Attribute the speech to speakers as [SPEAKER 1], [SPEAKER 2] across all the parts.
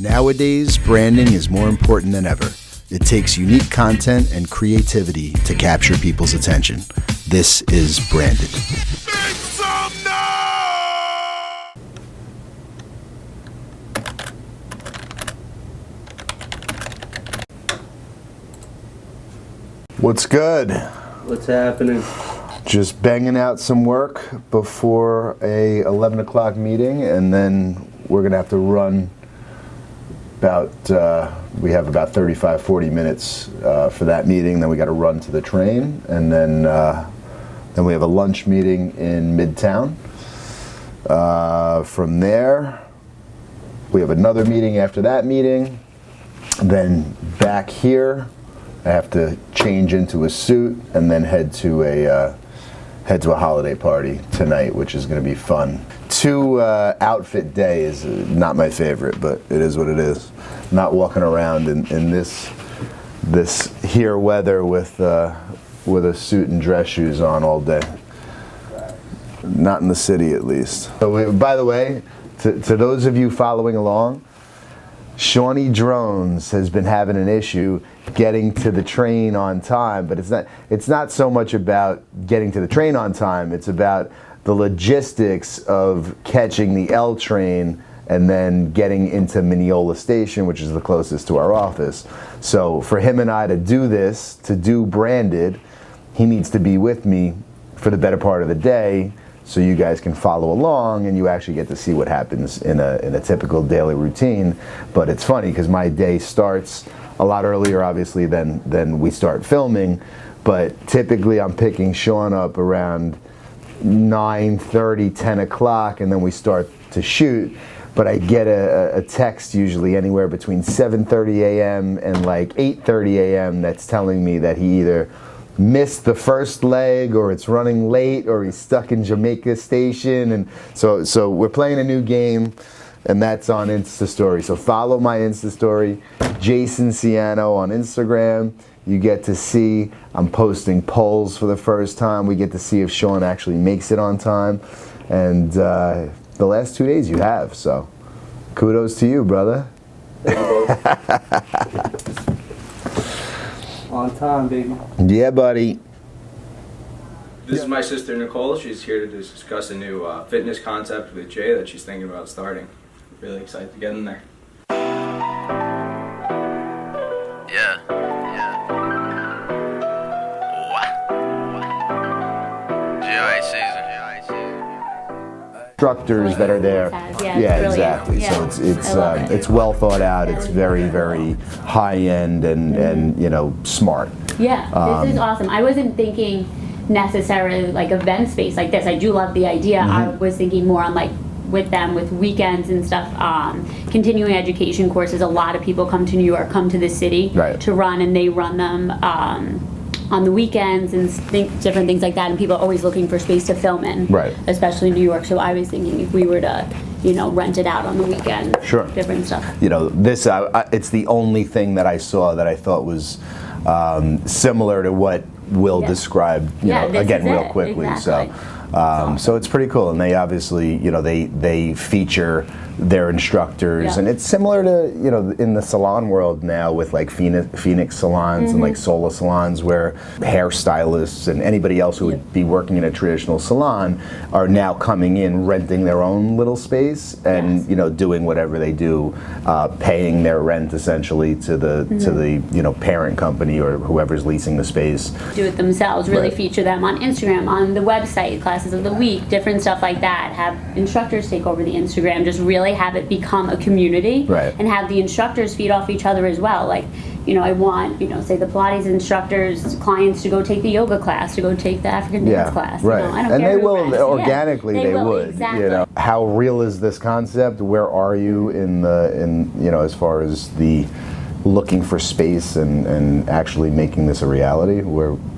[SPEAKER 1] Nowadays, branding is more important than ever. It takes unique content and creativity to capture people's attention. This is Branded.
[SPEAKER 2] Make some noise!
[SPEAKER 1] What's good?
[SPEAKER 3] What's happening?
[SPEAKER 1] Just banging out some work before a 11 o'clock meeting, and then we're gonna have to run we have about 35-40 minutes for that meeting. Then we got to run to the train, and then we have a lunch meeting in Midtown. From there, we have another meeting after that meeting. Then back here, I have to change into a suit and then head to a holiday party tonight, which is going to be fun. 2 outfit day is not my favorite, but it is what it is. Not walking around in this here weather with a suit and dress shoes on all day. Not in the city, at least. So by the way, to those of you following along, Shawnee Drones has been having an issue getting to the train on time, but it's not so much about getting to the train on time, it's about the logistics of catching the L train and then getting into Mineola Station, which is the closest to our office. So for him and I to do this, to do Branded, he needs to be with me for the better part of the day, so you guys can follow along and you actually get to see what happens in a typical daily routine. But it's funny because my day starts a lot earlier, obviously, than we start filming. But typically I'm picking Sean up around 9:30, 10 o'clock, and then we start to shoot. But I get a text usually anywhere between 7:30 a.m. and like 8:30 a.m. that's telling me that he either missed the first leg, or it's running late, or he's stuck in Jamaica Station. And so we're playing a new game, and that's on Insta Story. So follow my Insta Story, Jason Ciano on Instagram. You get to see I'm posting polls for the first time. We get to see if Sean actually makes it on time. And the last 2 days you have, so kudos to you, brother.
[SPEAKER 3] On time, baby.
[SPEAKER 1] Yeah, buddy.
[SPEAKER 4] This is my sister Nicole. She's here to discuss a new fitness concept with Jay that she's thinking about starting. Really excited to get in there.
[SPEAKER 5] Yeah. GI season.
[SPEAKER 1] Instructors that are there.
[SPEAKER 6] Yeah,
[SPEAKER 1] exactly.
[SPEAKER 6] Yeah.
[SPEAKER 1] So it's well thought out. It's very, very high end and smart.
[SPEAKER 6] Yeah, this is awesome. I wasn't thinking necessarily like event space like this. I do love the idea. I was thinking more on like with weekends and stuff, continuing education courses. A lot of people come to New York, come to the city to run, and they run them on the weekends and different things like that, and people are always looking for space to film in, especially in New York. So I was thinking if we were to rent it out on the weekend, different stuff.
[SPEAKER 1] This it's the only thing that I saw that I thought was similar to what Will described, again real quickly.
[SPEAKER 6] Exactly.
[SPEAKER 1] So it's pretty cool, and they obviously, they feature their instructors, and it's similar to, in the salon world now with like Phoenix salons and like Sola salons, where hairstylists and anybody else who would be working in a traditional salon are now coming in, renting their own little space, and doing whatever they do, paying their rent essentially to the parent company or whoever's leasing the space.
[SPEAKER 6] Do it themselves. Really feature them on Instagram, on the website, classes of the week, different stuff like that. Have instructors take over the Instagram. Just really have it become a community, and have the instructors feed off each other as well. Like, I want, say the Pilates instructors, clients to go take the yoga class, to go take the African dance class. I don't
[SPEAKER 1] and
[SPEAKER 6] care
[SPEAKER 1] they will organically. They would.
[SPEAKER 6] Exactly.
[SPEAKER 1] How real is this concept? Where are you in as far as the looking for space and actually making this a reality?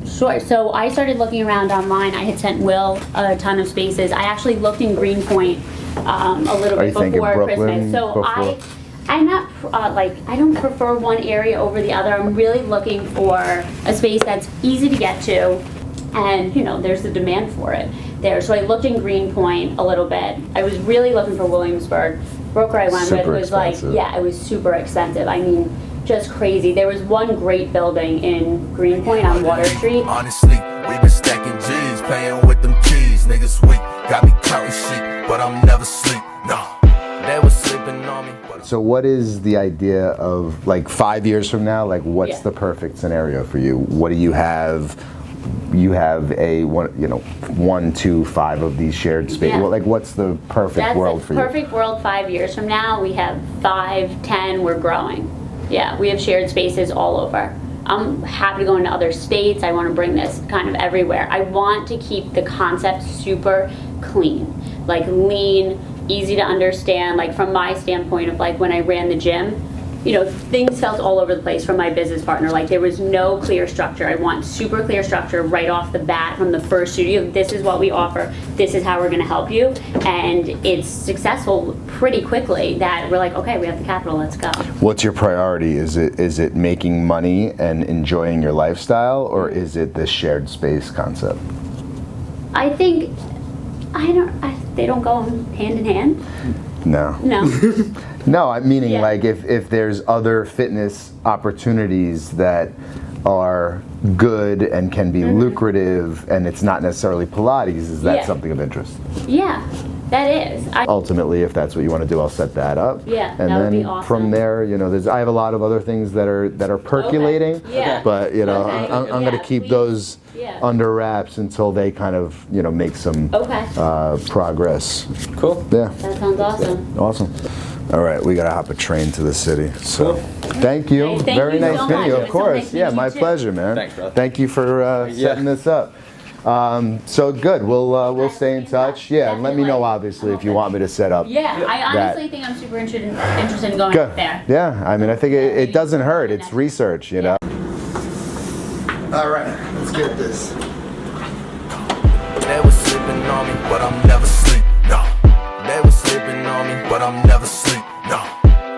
[SPEAKER 6] Sure. So I started looking around online. I had sent Will a ton of spaces. I actually looked in Greenpoint a little bit before Christmas. So I'm not I don't prefer one area over the other. I'm really looking for a space that's easy to get to, and there's the demand for it there. So I looked in Greenpoint a little bit. I was really looking for Williamsburg. broker I went with
[SPEAKER 1] Super
[SPEAKER 6] was like,
[SPEAKER 1] expensive.
[SPEAKER 6] yeah, it was super expensive. I mean, just crazy. There was one great building in Greenpoint on Water Street.
[SPEAKER 2] Honestly, we been stacking G's, paying with them keys. Niggas weak, got me counting sheep, but I'm never sleep. No, they was sleeping on me.
[SPEAKER 1] So what is the idea of like 5 years from now? Like what's
[SPEAKER 6] Yeah.
[SPEAKER 1] the perfect scenario for you? What do you have? You have a one, 1, 2, 5 of these shared space.
[SPEAKER 6] Yeah.
[SPEAKER 1] Well, like what's the perfect
[SPEAKER 6] That's
[SPEAKER 1] world
[SPEAKER 6] the
[SPEAKER 1] for you?
[SPEAKER 6] perfect world 5 years from now. We have 5, 10, we're growing. Yeah, we have shared spaces all over. I'm happy to go into other states. I want to bring this kind of everywhere. I want to keep the concept super clean, like lean, easy to understand. Like from my standpoint of like when I ran the gym, things felt all over the place from my business partner. Like there was no clear structure. I want super clear structure right off the bat from the first studio. This is what we offer. This is how we're going to help you. And it's successful pretty quickly that we're like, okay, we have the capital, let's go.
[SPEAKER 1] What's your priority? Is it making money and enjoying your lifestyle, or is it the shared space concept?
[SPEAKER 6] I think, they don't go hand in hand.
[SPEAKER 1] No.
[SPEAKER 6] No.
[SPEAKER 1] No, I'm meaning
[SPEAKER 6] Yeah.
[SPEAKER 1] like if there's other fitness opportunities that are good and can be lucrative and it's not necessarily Pilates, is that
[SPEAKER 6] Yeah.
[SPEAKER 1] something of interest?
[SPEAKER 6] Yeah, that is.
[SPEAKER 1] Ultimately, if that's what you want to do, I'll set that up.
[SPEAKER 6] Yeah,
[SPEAKER 1] and
[SPEAKER 6] that would
[SPEAKER 1] then
[SPEAKER 6] be awesome.
[SPEAKER 1] from there, I have a lot of other things that are percolating.
[SPEAKER 6] Yeah.
[SPEAKER 1] But
[SPEAKER 6] Okay.
[SPEAKER 1] I'm going
[SPEAKER 6] Yeah,
[SPEAKER 1] to keep
[SPEAKER 6] please.
[SPEAKER 1] those
[SPEAKER 6] Yeah.
[SPEAKER 1] under wraps until they kind of make some
[SPEAKER 6] Okay.
[SPEAKER 1] progress.
[SPEAKER 4] Cool.
[SPEAKER 1] Yeah.
[SPEAKER 6] That sounds awesome.
[SPEAKER 1] Awesome. All right, we gotta hop a train to the city. So, thank you.
[SPEAKER 6] Hey, thank
[SPEAKER 1] Very
[SPEAKER 6] you
[SPEAKER 1] nice
[SPEAKER 6] so
[SPEAKER 1] meeting
[SPEAKER 6] much.
[SPEAKER 1] you.
[SPEAKER 6] It
[SPEAKER 1] Of
[SPEAKER 6] was so
[SPEAKER 1] course.
[SPEAKER 6] nice
[SPEAKER 1] Yeah,
[SPEAKER 6] meeting
[SPEAKER 1] my
[SPEAKER 6] you too.
[SPEAKER 1] pleasure, man.
[SPEAKER 4] Thanks, brother.
[SPEAKER 1] Thank you for setting this up. So good. We'll stay in touch. Yeah, and let me know obviously if you want me to set up.
[SPEAKER 6] Yeah, I honestly
[SPEAKER 1] That-
[SPEAKER 6] think I'm super interested in going
[SPEAKER 1] Good.
[SPEAKER 6] up there.
[SPEAKER 1] Yeah, I mean, I think it doesn't hurt. It's research,
[SPEAKER 6] Yeah.
[SPEAKER 1] All right, let's get this.
[SPEAKER 2] They was sleeping on me, but I'm never sleep. No, they was sleeping on me, but I'm never sleep. No,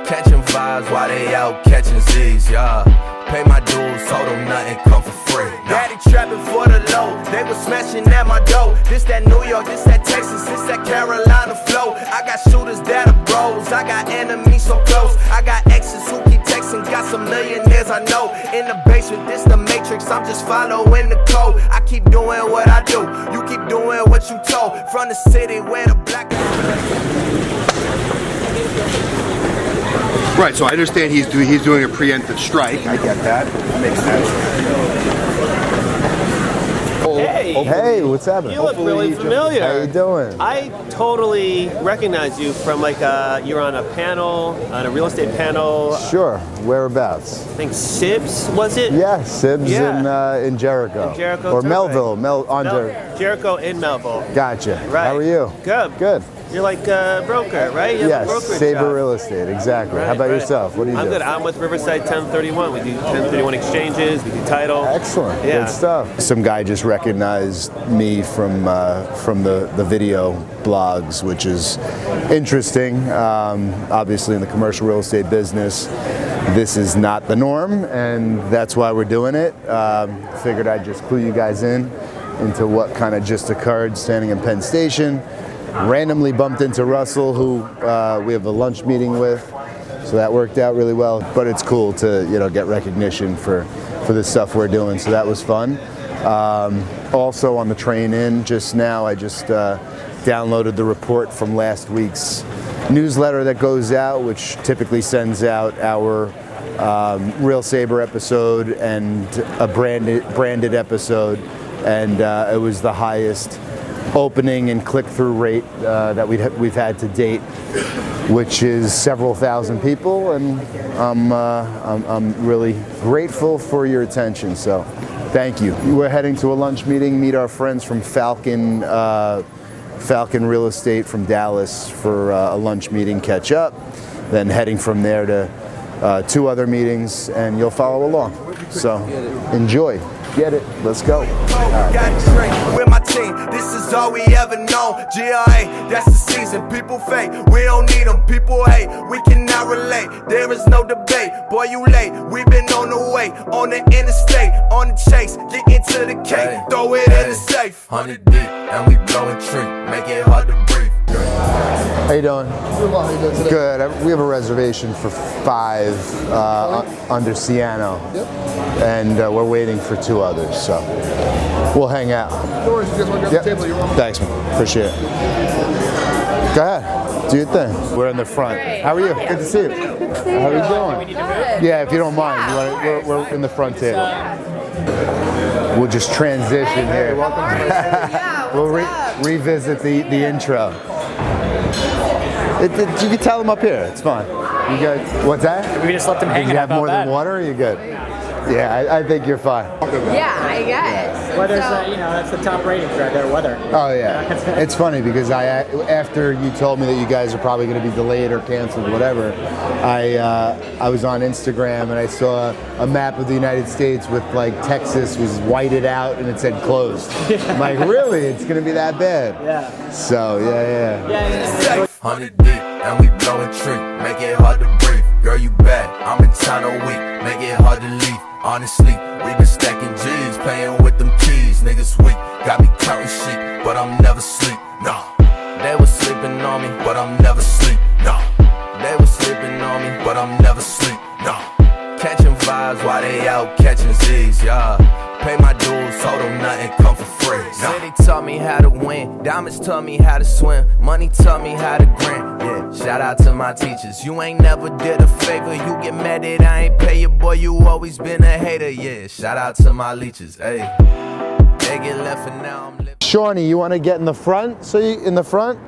[SPEAKER 2] catching vibes while they out catching Z's. Yeah, pay my dues, told them nothing come for free. Daddy trapping for the low, they was smashing at my door. This that New York, this that Texas, this that Carolina flow. I got shooters that are bros, I got enemies so close. I got exes who keep texting, got some millionaires I know. In the basement, this the matrix, I'm just following the code. I keep doing what I do, you keep doing what you told. From the city where the black.
[SPEAKER 7] Right, so I understand he's doing a preemptive strike. I get that. That makes sense.
[SPEAKER 8] Hey,
[SPEAKER 1] Hey, what's happening?
[SPEAKER 8] you look really familiar.
[SPEAKER 1] How you doing?
[SPEAKER 8] I totally recognize you from you're on a panel, on a real estate panel.
[SPEAKER 1] Sure. Whereabouts?
[SPEAKER 8] I think Sibs, was it?
[SPEAKER 1] Yeah, Sibs
[SPEAKER 8] Yeah.
[SPEAKER 1] in Jericho.
[SPEAKER 8] In Jericho,
[SPEAKER 1] or
[SPEAKER 8] terrific.
[SPEAKER 1] Melville. Jericho.
[SPEAKER 8] Jericho in Melville.
[SPEAKER 1] Gotcha.
[SPEAKER 8] Right.
[SPEAKER 1] How are you?
[SPEAKER 8] Good.
[SPEAKER 1] Good.
[SPEAKER 8] You're like a broker, right? You have a
[SPEAKER 1] Yes,
[SPEAKER 8] brokerage
[SPEAKER 1] Sabre
[SPEAKER 8] job.
[SPEAKER 1] Real Estate, exactly. How
[SPEAKER 8] Right,
[SPEAKER 1] about
[SPEAKER 8] right.
[SPEAKER 1] yourself? What do you
[SPEAKER 8] I'm
[SPEAKER 1] do?
[SPEAKER 8] good. I'm with Riverside 1031. We do 1031 exchanges. We do title.
[SPEAKER 1] Excellent.
[SPEAKER 8] Yeah.
[SPEAKER 1] Good stuff. Some guy just recognized me from the video blogs, which is interesting. Obviously, in the commercial real estate business, this is not the norm, and that's why we're doing it. Figured I'd just clue you guys into what kind of just occurred standing in Penn Station. Randomly bumped into Russell, who we have a lunch meeting with, so that worked out really well. But it's cool to get recognition for the stuff we're doing, so that was fun. Also on the train in just now, I just downloaded the report from last week's newsletter that goes out, which typically sends out our Real Sabre episode and a branded episode, and it was the highest opening and click-through rate that we've had to date, which is several thousand people, and I'm really grateful for your attention. So, thank you. We're heading to a lunch meeting. Meet our friends from Falcon Real Estate from Dallas for a lunch meeting. Catch up. Then heading from there to 2 other meetings, and you'll follow along. So, enjoy. Get it. Let's go.
[SPEAKER 2] Got a drink with my team. This is all we ever know. GRA, that's the season. People fake. We don't need them. People hate. We cannot relate. There is no debate. Boy, you late. We've been on the way. On the interstate. On the chase. Get into the cake. Throw it in the safe. 100 deep. And we blowing tree. Make it hard to breathe.
[SPEAKER 1] How you doing? Good. We have a reservation for 5 under Ciano.
[SPEAKER 7] Yep.
[SPEAKER 1] And we're waiting for 2 others, so we'll hang out.
[SPEAKER 7] No worries, you guys want to grab the table? You're welcome.
[SPEAKER 1] Thanks, man. Appreciate it. Go ahead. Do your thing. We're in the front. How are you? Good to see you. How are you doing? Yeah, if you don't mind. We're in the front table. We'll just transition here. We'll revisit the intro. You can tell them up here. It's fine. You guys, what's that?
[SPEAKER 9] We just let them hang.
[SPEAKER 1] Did you have more than water? Or are you good? Yeah, I think you're fine.
[SPEAKER 10] Yeah, I guess.
[SPEAKER 9] Weather's, that's the top ratings right there, weather.
[SPEAKER 1] Oh yeah, it's funny because after you told me that you guys are probably going to be delayed or canceled, whatever, I was on Instagram and I saw a map of the United States with like Texas was whited out and it said closed. I'm like, really? It's going to be that bad?
[SPEAKER 9] Yeah.
[SPEAKER 1] So yeah.
[SPEAKER 2] 100 deep, and we blowing tree, make it hard to breathe. Girl, you bad, I'm in town all week, make it hard to leave. Honestly, we been stacking G's, playing with them keys. Niggas weak, got me counting sheep, but I'm never sleep. No, they was sleeping on me, but I'm never sleep. No, they was sleeping on me, but I'm never sleep. No, catching vibes while they out catching Z's. Yeah, pay my dues, told them nothing come for free. City taught me how to win, diamonds taught me how to swim, money taught me how to grin. Yeah, shout out to my teachers. You ain't never did a favor, you get mad that I ain't pay you, boy. You always been a hater. Yeah, shout out to my leeches. Hey, they get left and now I'm living.
[SPEAKER 1] Shawnee, you want to get in the front? So you in the front?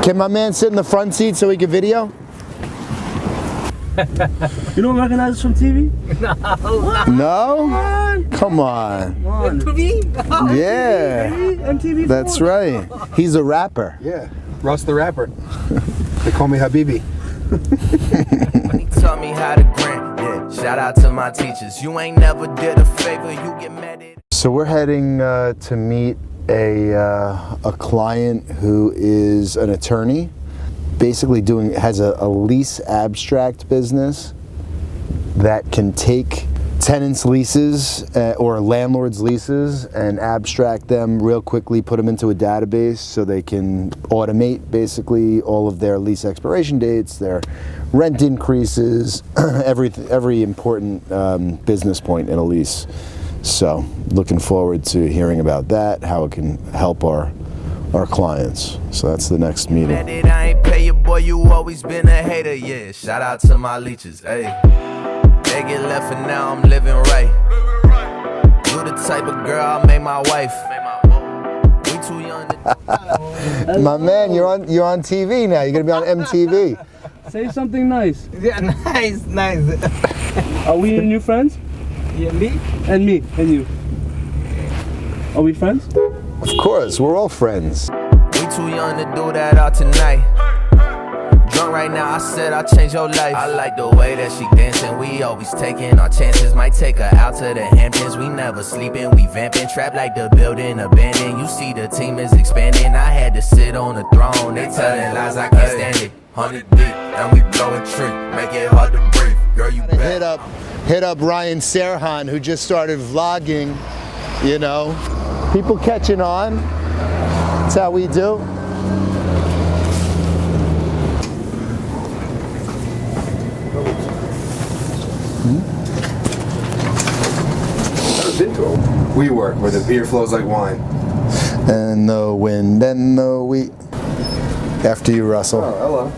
[SPEAKER 1] Can my man sit in the front seat so he can video?
[SPEAKER 3] You don't recognize us from TV?
[SPEAKER 1] No? Come on.
[SPEAKER 3] MTV?
[SPEAKER 1] Yeah.
[SPEAKER 3] MTV?
[SPEAKER 1] That's right. He's a rapper.
[SPEAKER 7] Yeah, Russ the rapper. They call me Habibi.
[SPEAKER 2] Money taught me how to grin. Yeah, shout out to my teachers. You ain't never did a favor, you get mad at.
[SPEAKER 1] So we're heading to meet a client who is an attorney, basically has a lease abstract business that can take tenants' leases or landlords' leases and abstract them real quickly, put them into a database so they can automate basically all of their lease expiration dates, their rent increases, every important business point in a lease. So looking forward to hearing about that, how it can help our clients. So that's the next meeting.
[SPEAKER 2] I ain't pay you, boy, you always been a hater. Yeah, shout out to my leeches. Hey, they get left and now I'm living right. You the type of girl I make my wife. We too young to
[SPEAKER 1] My man, you're on TV now. You're gonna be on MTV.
[SPEAKER 3] Say something nice.
[SPEAKER 9] Yeah, nice.
[SPEAKER 3] Are we new friends?
[SPEAKER 9] Yeah, me?
[SPEAKER 3] And me, and you. Are we friends?
[SPEAKER 1] Of course, we're all friends.
[SPEAKER 2] We too young to do that all tonight. Drunk right now, I said I'll change your life. I like the way that she dancing. We always taking our chances. Might take her out to the Hamptons. We never sleeping, we vamping. Trapped like the building abandoned. You see the team is expanding. I had to sit on the throne. They telling lies, I can't stand it. 100 deep, and we blowing tree. Make it hard to breathe. Girl, you bad.
[SPEAKER 1] Hit up Ryan Serhan, who just started vlogging. You know, people catching on. That's how we do.
[SPEAKER 7] We work where the beer flows like wine.
[SPEAKER 1] And the wind and the wheat. After you, Russell.
[SPEAKER 7] Oh, hello.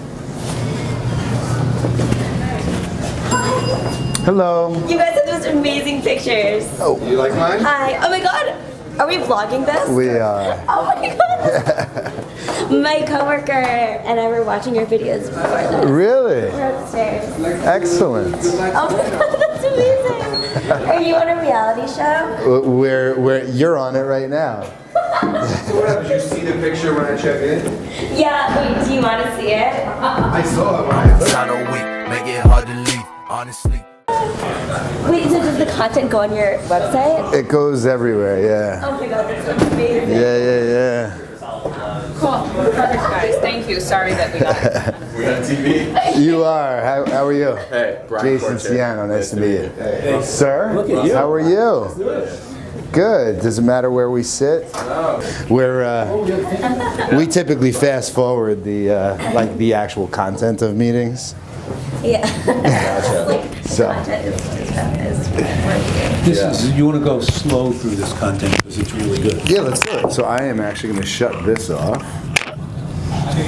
[SPEAKER 1] Hello.
[SPEAKER 10] You guys have those amazing pictures.
[SPEAKER 1] Oh,
[SPEAKER 7] You like mine?
[SPEAKER 10] Hi. Oh my god. Are we vlogging this?
[SPEAKER 1] we are.
[SPEAKER 10] Oh my god. My coworker and I were watching your videos before this.
[SPEAKER 1] Really?
[SPEAKER 10] We're upstairs.
[SPEAKER 1] Excellent.
[SPEAKER 10] Oh my god, that's amazing. Are you on a reality show?
[SPEAKER 1] You're on it right now.
[SPEAKER 7] So what happens? You see the picture when I check in?
[SPEAKER 10] Yeah, wait, do you want to see it?
[SPEAKER 7] I saw it when I
[SPEAKER 2] Sound a week, make it hard to leave. Honestly.
[SPEAKER 10] Wait, so does the content go on your website?
[SPEAKER 1] It goes everywhere, yeah.
[SPEAKER 10] Oh my god, that's amazing.
[SPEAKER 1] Yeah.
[SPEAKER 11] Cool. Perfect, guys. Thank you. Sorry that we got it.
[SPEAKER 7] We're on TV.
[SPEAKER 1] You are. How are you?
[SPEAKER 7] Hey, Brian
[SPEAKER 1] Jason
[SPEAKER 7] Forte.
[SPEAKER 1] Ciano, nice to meet you.
[SPEAKER 7] Hey.
[SPEAKER 1] Sir,
[SPEAKER 3] Look at you.
[SPEAKER 1] how are you? Good. Doesn't matter where we sit. We typically fast forward the like the actual content of meetings.
[SPEAKER 10] Yeah.
[SPEAKER 1] So
[SPEAKER 12] You want to go slow through this content because it's really good.
[SPEAKER 1] yeah, let's do it. So I am actually going to shut this off.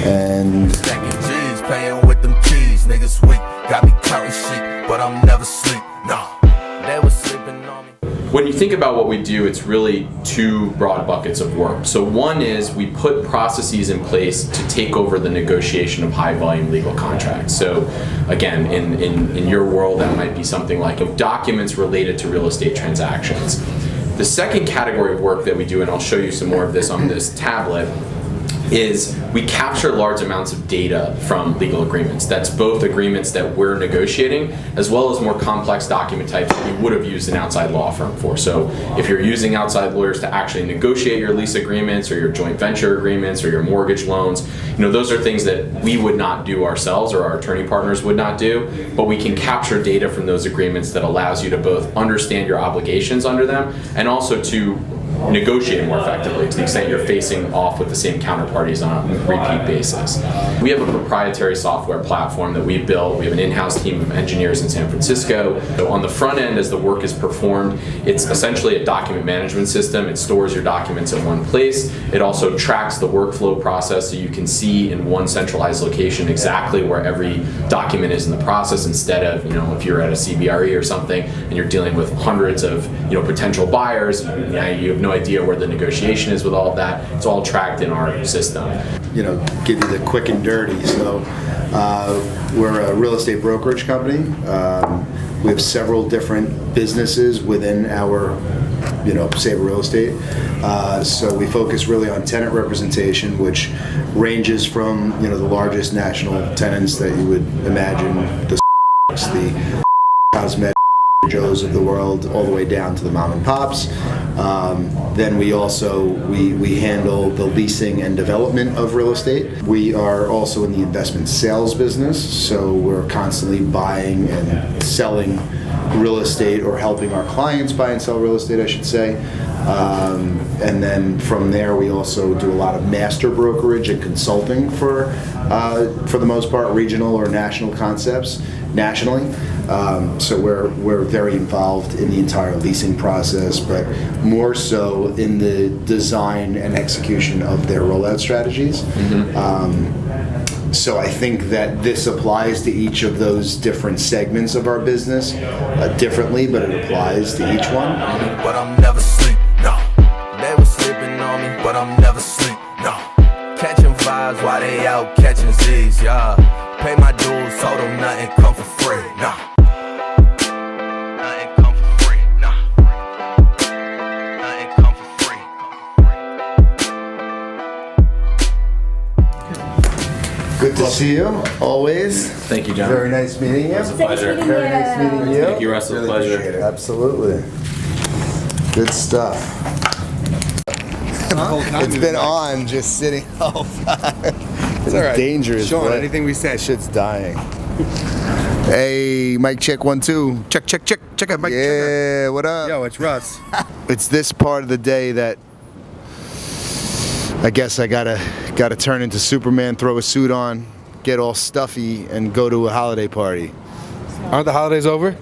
[SPEAKER 1] And
[SPEAKER 2] Stacking G's, paying with them keys. Niggas weak, got me counting shit, but I'm never sleep. No, they was sleeping on me.
[SPEAKER 13] When you think about what we do, it's really two broad buckets of work. So one is we put processes in place to take over the negotiation of high volume legal contracts. So again, in your world, that might be something like documents related to real estate transactions. The second category of work that we do, and I'll show you some more of this on this tablet, is we capture large amounts of data from legal agreements. That's both agreements that we're negotiating as well as more complex document types that you would have used an outside law firm for. So if you're using outside lawyers to actually negotiate your lease agreements or your joint venture agreements or your mortgage loans, those are things that we would not do ourselves or our attorney partners would not do, but we can capture data from those agreements that allows you to both understand your obligations under them and also to negotiate more effectively to the extent you're facing off with the same counterparties on a repeat basis. We have a proprietary software platform that we built. We have an in-house team of engineers in San Francisco. So on the front end, as the work is performed, it's essentially a document management system. It stores your documents in one place. It also tracks the workflow process so you can see in one centralized location exactly where every document is in the process instead of, if you're at a CBRE or something and you're dealing with hundreds of, potential buyers, you have no idea where the negotiation is with all of that. It's all tracked in our system.
[SPEAKER 7] Give you the quick and dirty. So we're a real estate brokerage company. We have several different businesses within our Sabre Real Estate. So we focus really on tenant representation, which ranges from the largest national tenants that you would imagine, the cosmetic Joes of the world, all the way down to the mom and pops. Then we also we handle the leasing and development of real estate. We are also in the investment sales business, so we're constantly buying and selling real estate, or helping our clients buy and sell real estate, I should say. And then from there, we also do a lot of master brokerage and consulting for the most part, regional or national concepts nationally. So we're very involved in the entire leasing process, but more so in the design and execution of their rollout strategies. So I think that this applies to each of those different segments of our business differently, but it applies to each one.
[SPEAKER 2] But I'm never sleep, no. They was sleeping on me, but I'm never sleep, no. Catching vibes while they out catching Z's, yeah. Pay my dues, told them nothing come for free, nah. Nothing come for free, nah. Nothing come for free.
[SPEAKER 1] good to see you, always.
[SPEAKER 13] Thank you, John.
[SPEAKER 1] Very nice meeting you.
[SPEAKER 13] It was a pleasure.
[SPEAKER 1] Very nice meeting you.
[SPEAKER 13] Thank you, Russell.
[SPEAKER 1] Really
[SPEAKER 13] Pleasure.
[SPEAKER 1] appreciate it. Absolutely. Good stuff. It's been on, just sitting. Oh, it's all right. Dangerous.
[SPEAKER 7] Sean,
[SPEAKER 1] but
[SPEAKER 7] anything we said.
[SPEAKER 1] Shit's dying. Hey, mic check 1 2. Check. Check out mic. Yeah, what up?
[SPEAKER 7] Yo, it's Russ.
[SPEAKER 1] It's this part of the day that I guess I gotta turn into Superman, throw a suit on, get all stuffy, and go to a holiday party.
[SPEAKER 7] Aren't the holidays over?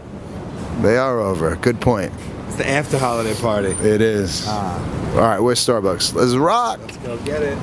[SPEAKER 1] They are over. Good point.
[SPEAKER 7] It's the after holiday party.
[SPEAKER 1] It is. All right, where's Starbucks? Let's rock.
[SPEAKER 7] Let's go get it.